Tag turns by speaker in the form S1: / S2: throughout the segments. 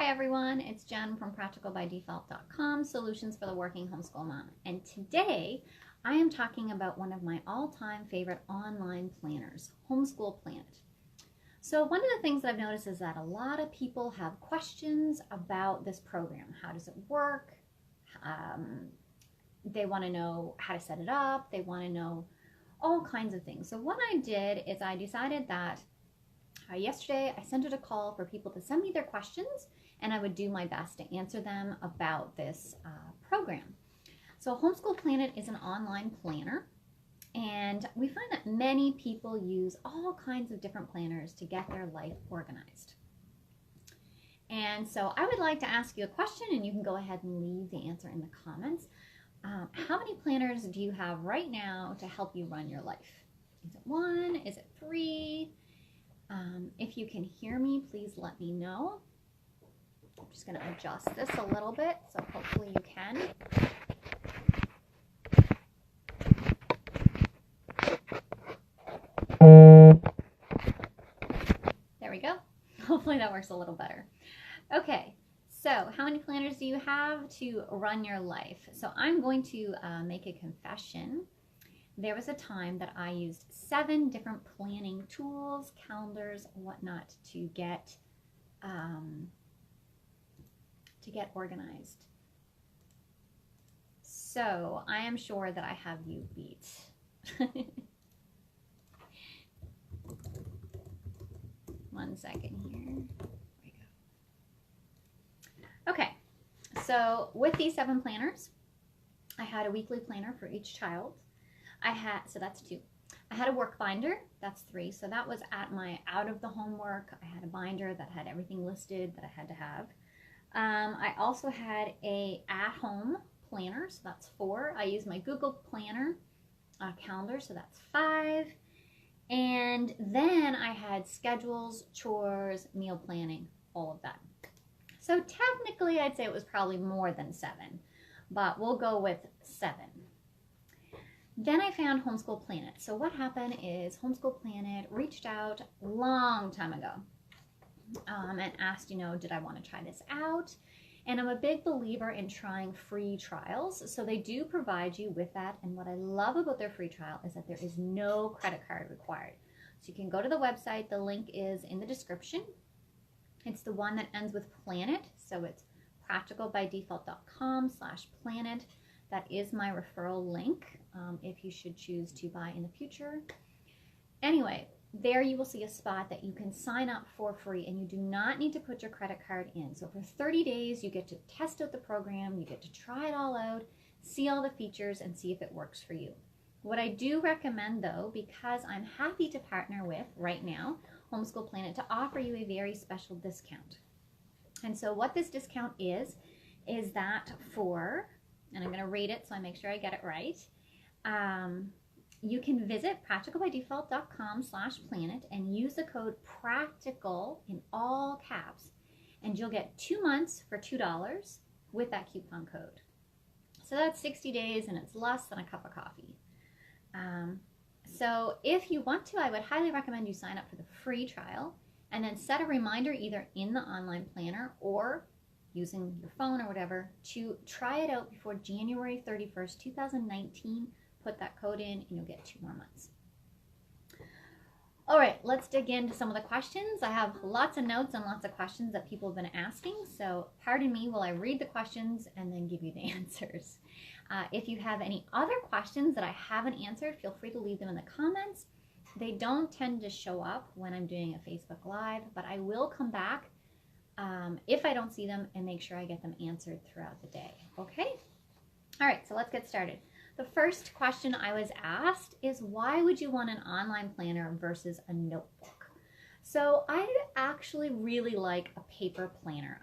S1: everyone, it's Jen from practicalbydefault.com, solutions for the working homeschool mom. And today I am talking about one of my all-time favorite online planners, Homeschool Planet. So one of the things that I've noticed is that a lot of people have questions about this program. How does it work? They want to know how to set it up. They want to know all kinds of things. So what I did is I decided that yesterday I sent out a call for people to send me their questions, and I would do my best to answer them about this program. So Homeschool Planet is an online planner, and we find that many people use all kinds of different planners to get their life organized. And so I would like to ask you a question, and you can go ahead and leave the answer in the comments. How many planners do you have right now to help you run your life? Is it 1? Is it 3? If you can hear me, please let me know. I'm just going to adjust this a little bit, so hopefully you can. There we go. Hopefully that works a little better. Okay, so how many planners do you have to run your life? So I'm going to make a confession. There was a time that I used 7 different planning tools, calendars, whatnot to get organized. So I am sure that I have you beat. One second here. There we go. Okay, so with these 7 planners, I had a weekly planner for each child. So that's 2. I had a work binder, that's 3. So that was at my out of the homework. I had a binder that had everything listed that I had to have. I also had a at-home planner, so that's 4. I used my Google Planner calendar, so that's 5. And then I had schedules, chores, meal planning, all of that. So technically I'd say it was probably more than 7, but we'll go with 7. Then I found Homeschool Planet. So what happened is Homeschool Planet reached out a long time ago and asked, did I want to try this out? And I'm a big believer in trying free trials. So they do provide you with that. And what I love about their free trial is that there is no credit card required. So you can go to the website. The link is in the description. It's the one that ends with Planet. So it's practicalbydefault.com/planet. That is my referral link if you should choose to buy in the future. Anyway, there you will see a spot that you can sign up for free, and you do not need to put your credit card in. So for 30 days, you get to test out the program, you get to try it all out, see all the features, and see if it works for you. What I do recommend, though, because I'm happy to partner with, right now, Homeschool Planet, to offer you a very special discount. And so what this discount is that for... and I'm going to rate it so I make sure I get it right. You can visit practicalbydefault.com/planet and use the code PRACTICAL in all caps, and you'll get 2 months for $2 with that coupon code. So that's 60 days, and it's less than a cup of coffee. So if you want to, I would highly recommend you sign up for the free trial and then set a reminder either in the online planner or using your phone or whatever to try it out before January 31st, 2019. Put that code in and you'll get 2 more months. All right, let's dig into some of the questions. I have lots of notes and lots of questions that people have been asking, so pardon me while I read the questions and then give you the answers. If you have any other questions that I haven't answered, feel free to leave them in the comments. They don't tend to show up when I'm doing a Facebook Live, but I will come back if I don't see them and make sure I get them answered throughout the day. Okay? All right, so let's get started. The first question I was asked is, why would you want an online planner versus a notebook? So I actually really like a paper planner.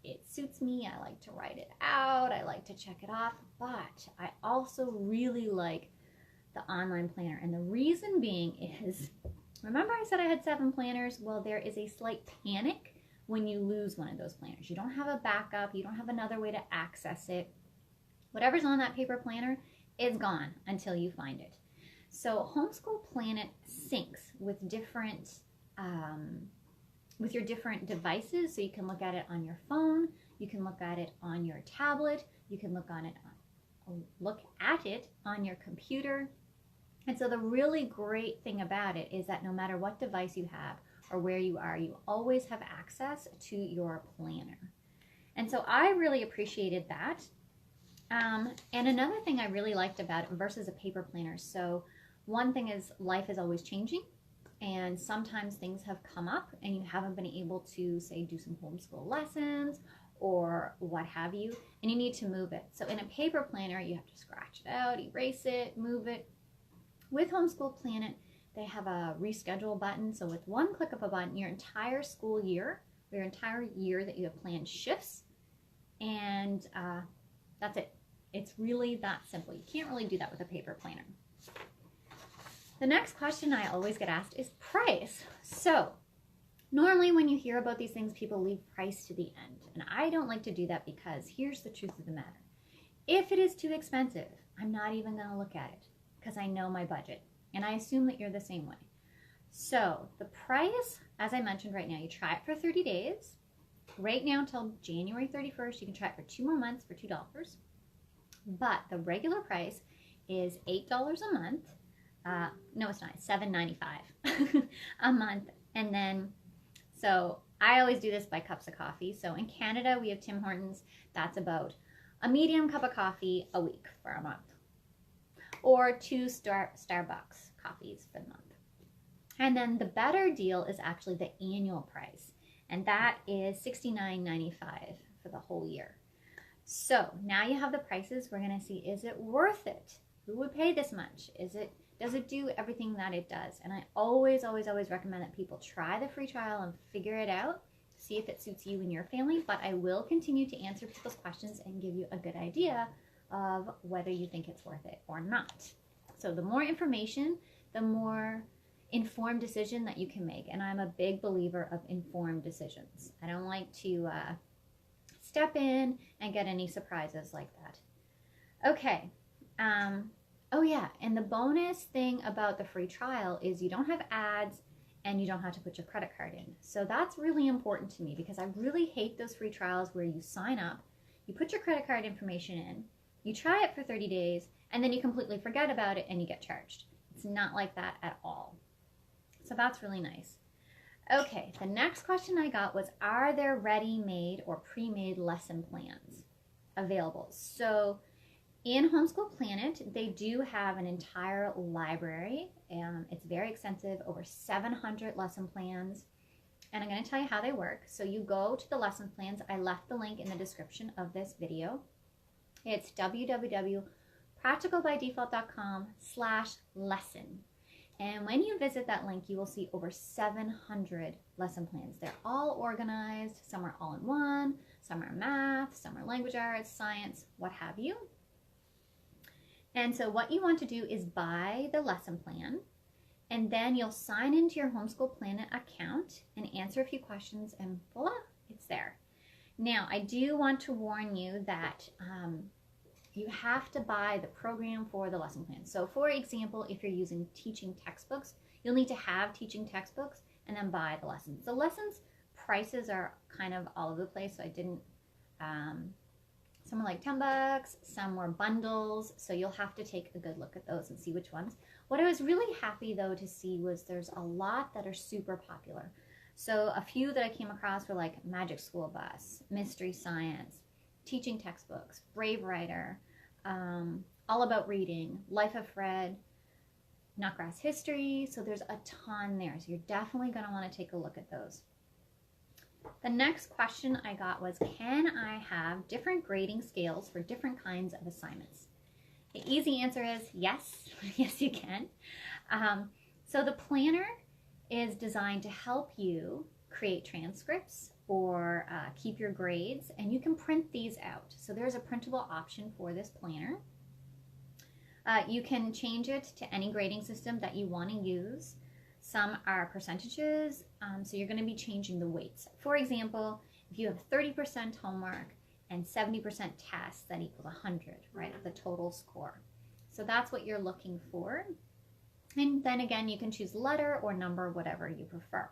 S1: It suits me. I like to write it out. I like to check it off, but I also really like the online planner. And the reason being is, remember I said I had 7 planners? Well, there is a slight panic when you lose one of those planners. You don't have a backup. You don't have another way to access it. Whatever's on that paper planner is gone until you find it. So Homeschool Planet syncs with different with your different devices. So you can look at it on your phone, you can look at it on your tablet, you can look at it on your computer. And so the really great thing about it is that no matter what device you have or where you are, you always have access to your planner. And so I really appreciated that. And another thing I really liked about it versus a paper planner. So one thing is life is always changing, and sometimes things have come up and you haven't been able to, say, do some homeschool lessons or what have you, and you need to move it. So in a paper planner, you have to scratch it out, erase it, move it. With Homeschool Planet, they have a reschedule button. So with one click of a button, your entire school year, your entire year that you have planned shifts, and that's it. It's really that simple. You can't really do that with a paper planner. The next question I always get asked is price. So normally when you hear about these things, people leave price to the end. And I don't like to do that because here's the truth of the matter. If it is too expensive, I'm not even going to look at it because I know my budget. And I assume that you're the same way. So the price, as I mentioned right now, you try it for 30 days. Right now until January 31st, you can try it for 2 more months for $2. But the regular price is $8 a month. No, it's not. It's $7.95 a month. And then, so I always do this by cups of coffee. So in Canada, we have Tim Hortons. That's about a medium cup of coffee a week for a month. Or 2 Starbucks coffees for the month. And then the better deal is actually the annual price. And that is $69.95 for the whole year. So now you have the prices. We're going to see, is it worth it? Who would pay this much? Does it do everything that it does? And I always, always, always recommend that people try the free trial and figure it out, see if it suits you and your family. But I will continue to answer people's questions and give you a good idea of whether you think it's worth it or not. So the more information, the more informed decision that you can make. And I'm a big believer of informed decisions. I don't like to step in and get any surprises like that. Okay. Oh yeah, and the bonus thing about the free trial is you don't have ads and you don't have to put your credit card in. So that's really important to me because I really hate those free trials where you sign up, you put your credit card information in, you try it for 30 days, and then you completely forget about it and you get charged. It's not like that at all. So that's really nice. Okay, the next question I got was, are there ready-made or pre-made lesson plans available? So in Homeschool Planet, they do have an entire library. It's very extensive, over 700 lesson plans. And I'm going to tell you how they work. So you go to the lesson plans. I left the link in the description of this video. It's www.practicalbydefault.com/lesson. And when you visit that link, you will see over 700 lesson plans. They're all organized. Some are all in one, some are math, some are language arts, science, what have you. And so what you want to do is buy the lesson plan, and then you'll sign into your Homeschool Planet account and answer a few questions, and voila, it's there. Now, I do want to warn you that you have to buy the program for the lesson plan. So for example, if you're using teaching textbooks, you'll need to have teaching textbooks and then buy the lessons. The lessons prices are kind of all over the place, so I didn't, some were like $10, some were bundles, so you'll have to take a good look at those and see which ones. What I was really happy though to see was there's a lot that are super popular. So a few that I came across were like Magic School Bus, Mystery Science, Teaching Textbooks, Brave Writer, All About Reading, Life of Fred, Nutgrass History. So there's a ton there. So you're definitely going to want to take a look at those. The next question I got was, can I have different grading scales for different kinds of assignments? The easy answer is yes. Yes, you can. So the planner is designed to help you create transcripts or keep your grades, and you can print these out. So there's a printable option for this planner. You can change it to any grading system that you want to use. Some are percentages, so you're going to be changing the weights. For example, if you have 30% homework and 70% tests, that equals 100, right? The total score. So that's what you're looking for. And then again, you can choose letter or number, whatever you prefer.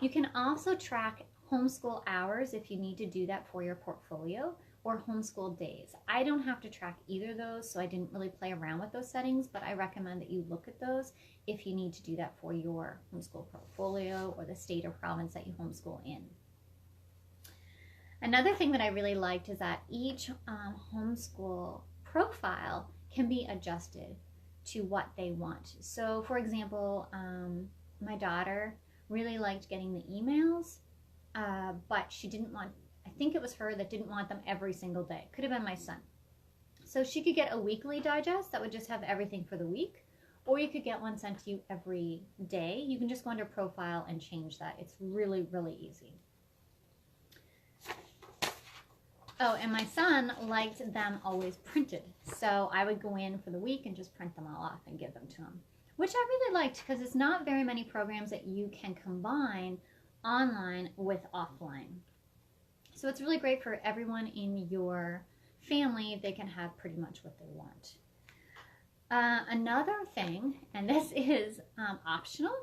S1: You can also track homeschool hours if you need to do that for your portfolio, or homeschool days. I don't have to track either of those, so I didn't really play around with those settings, but I recommend that you look at those if you need to do that for your homeschool portfolio or the state or province that you homeschool in. Another thing that I really liked is that each homeschool profile can be adjusted to what they want. So for example, my daughter really liked getting the emails, but she didn't want, I think it was her that didn't want them every single day. Could have been my son. So she could get a weekly digest that would just have everything for the week, or you could get one sent to you every day. You can just go under profile and change that. It's really, really easy. Oh, and my son liked them always printed. So I would go in for the week and just print them all off and give them to him, which I really liked because it's not very many programs that you can combine online with offline. So it's really great for everyone in your family. They can have pretty much what they want. Another thing, and this is optional,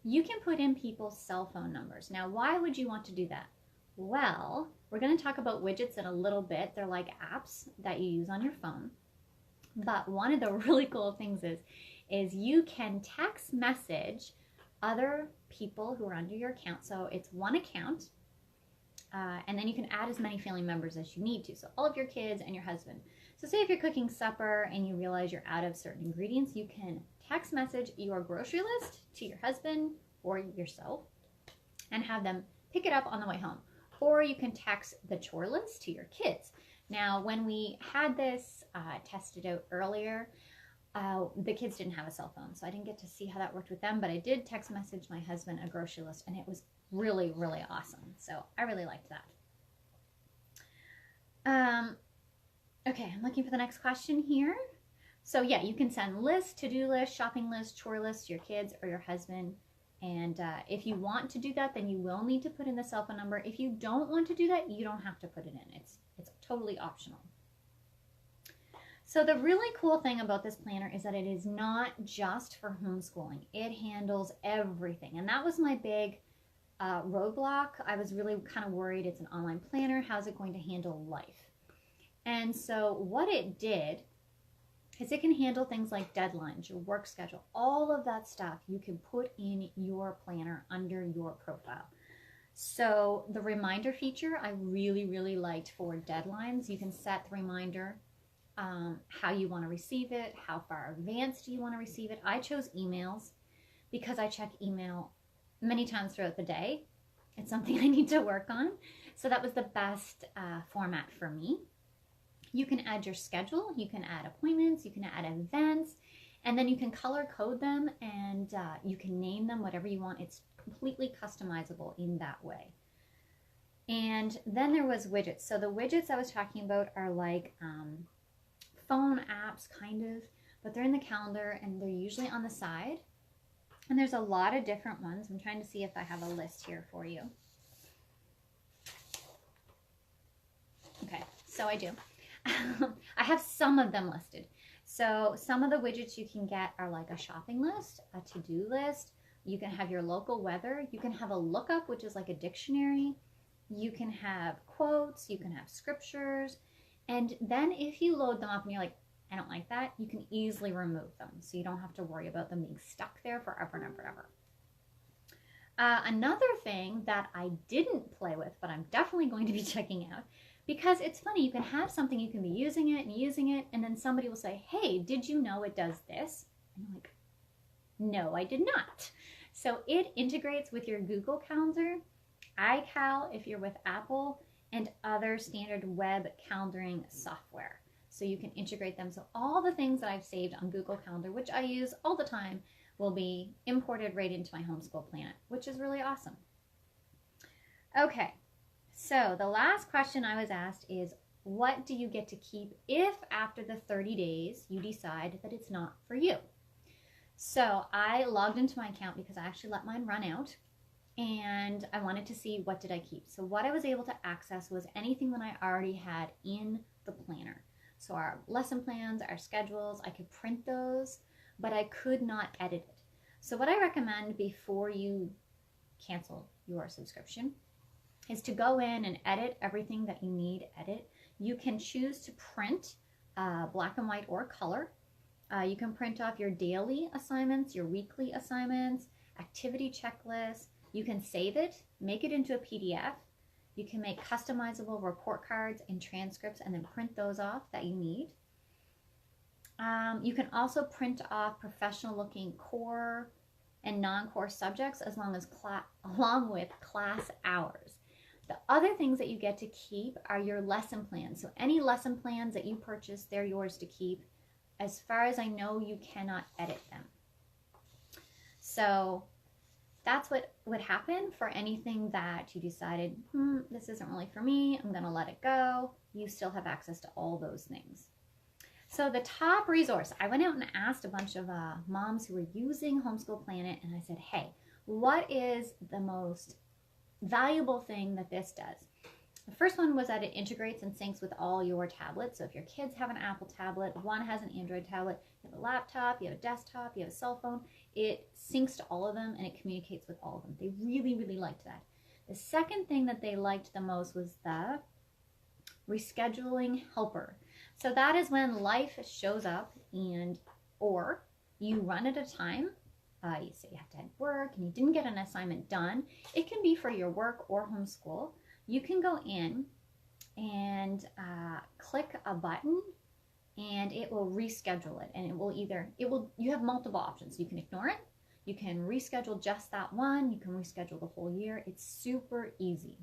S1: you can put in people's cell phone numbers. Now, why would you want to do that? Well, we're going to talk about widgets in a little bit. They're like apps that you use on your phone. But one of the really cool things is you can text message other people who are under your account. So it's one account, and then you can add as many family members as you need to. So all of your kids and your husband. So say if you're cooking supper and you realize you're out of certain ingredients, you can text message your grocery list to your husband or yourself and have them pick it up on the way home. Or you can text the chore list to your kids. Now, when we had this tested out earlier, the kids didn't have a cell phone, so I didn't get to see how that worked with them, but I did text message my husband a grocery list, and it was really, really awesome. So I really liked that. Okay, I'm looking for the next question here. So yeah, you can send lists, to-do lists, shopping lists, chore lists to your kids or your husband. And if you want to do that, then you will need to put in the cell phone number. If you don't want to do that, you don't have to put it in. It's totally optional. So the really cool thing about this planner is that it is not just for homeschooling. It handles everything. And that was my big roadblock. I was really kind of worried. It's an online planner. How's it going to handle life? And so what it did is it can handle things like deadlines, your work schedule, all of that stuff you can put in your planner under your profile. So the reminder feature I really, really liked for deadlines. You can set the reminder, how you want to receive it, how far advanced do you want to receive it. I chose emails because I check email many times throughout the day. It's something I need to work on. So that was the best format for me. You can add your schedule, you can add appointments, you can add events, and then you can color code them and you can name them whatever you want. It's completely customizable in that way. And then there was widgets. So the widgets I was talking about are like phone apps, kind of, but they're in the calendar and they're usually on the side. And there's a lot of different ones. I'm trying to see if I have a list here for you. Okay, so I do. I have some of them listed. So some of the widgets you can get are like a shopping list, a to-do list. You can have your local weather. You can have a lookup, which is like a dictionary. You can have quotes. You can have scriptures. And then if you load them up and you're like, I don't like that, you can easily remove them. So you don't have to worry about them being stuck there forever and ever and ever. Another thing that I didn't play with, but I'm definitely going to be checking out, because it's funny, you can have something, you can be using it, and then somebody will say, hey, did you know it does this? And I'm like, no, I did not. So it integrates with your Google Calendar, iCal if you're with Apple, and other standard web calendaring software. So you can integrate them. So all the things that I've saved on Google Calendar, which I use all the time, will be imported right into my Homeschool Planet, which is really awesome. Okay. So the last question I was asked is, what do you get to keep if after the 30 days you decide that it's not for you? So I logged into my account because I actually let mine run out and I wanted to see what did I keep. So what I was able to access was anything that I already had in the planner. So our lesson plans, our schedules, I could print those, but I could not edit it. So what I recommend before you cancel your subscription is to go in and edit everything that you need edit. You can choose to print black and white or color. You can print off your daily assignments, your weekly assignments, activity checklists. You can save it, make it into a PDF. You can make customizable report cards and transcripts and then print those off that you need. You can also print off professional looking core and non-core subjects along with class hours. The other things that you get to keep are your lesson plans. So any lesson plans that you purchase, they're yours to keep. As far as I know, you cannot edit them. So that's what would happen for anything that you decided, this isn't really for me, I'm going to let it go. You still have access to all those things. So the top resource, I went out and asked a bunch of moms who were using Homeschool Planet, and I said, hey, what is the most valuable thing that this does? The first one was that it integrates and syncs with all your tablets. So if your kids have an Apple tablet, one has an Android tablet, you have a laptop, you have a desktop, you have a cell phone, it syncs to all of them and it communicates with all of them. They really, really liked that. The second thing that they liked the most was the rescheduling helper. So that is when life shows up or you run at a time. You say you have to have work and you didn't get an assignment done. It can be for your work or homeschool. You can go in and click a button and it will reschedule it. And you have multiple options. You can ignore it. You can reschedule just that one. You can reschedule the whole year. It's super easy.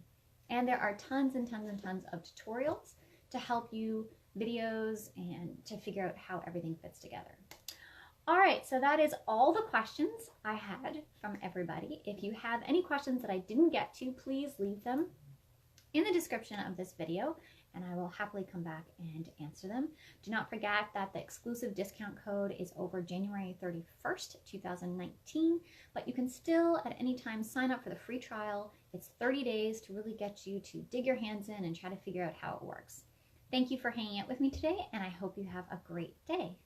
S1: And there are tons and tons and tons of tutorials to help you, videos, and to figure out how everything fits together. All right, so that is all the questions I had from everybody. If you have any questions that I didn't get to, please leave them in the description of this video, and I will happily come back and answer them. Do not forget that the exclusive discount code is over January 31st, 2019, but you can still at any time sign up for the free trial. It's 30 days to really get you to dig your hands in and try to figure out how it works. Thank you for hanging out with me today, and I hope you have a great day.